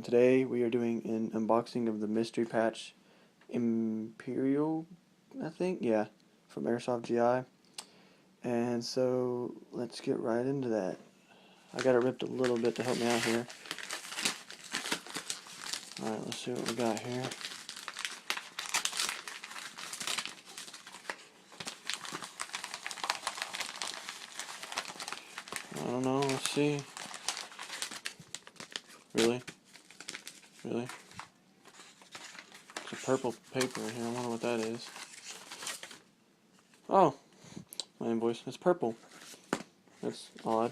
and today we are doing an unboxing of the mystery patch Imperial, I think, yeah, from Airsoft GI. And so let's get right into that. I got it ripped a little bit to help me out here. Alright, let's see what we got here. I don't know, let's see. Really? Really? It's a purple paper in here, I wonder what that is. Oh! My invoice. It's purple. That's odd.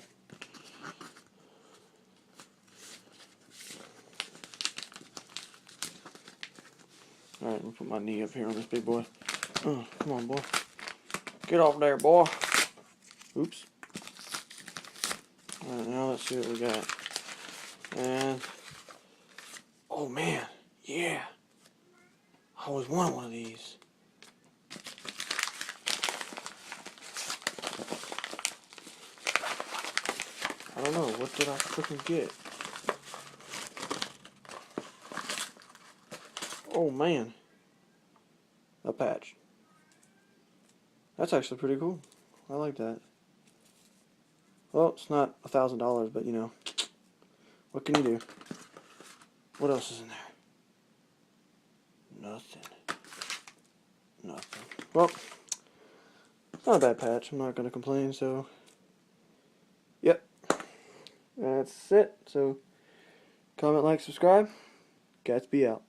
Alright, let me put my knee up here on this big boy. Oh, come on, boy. Get off there, boy. Oops. Alright, now let's see what we got. And, oh man, yeah. I always wanted one of these. I don't know, what did I freaking get? Oh man. A patch. That's actually pretty cool. I like that. Well, it's not $1,000, but you know, what can you do? What else is in there? Nothing. Nothing. Well, not a bad patch. I'm not going to complain, so yep. That's it. So, comment, like, subscribe. Gatsby out.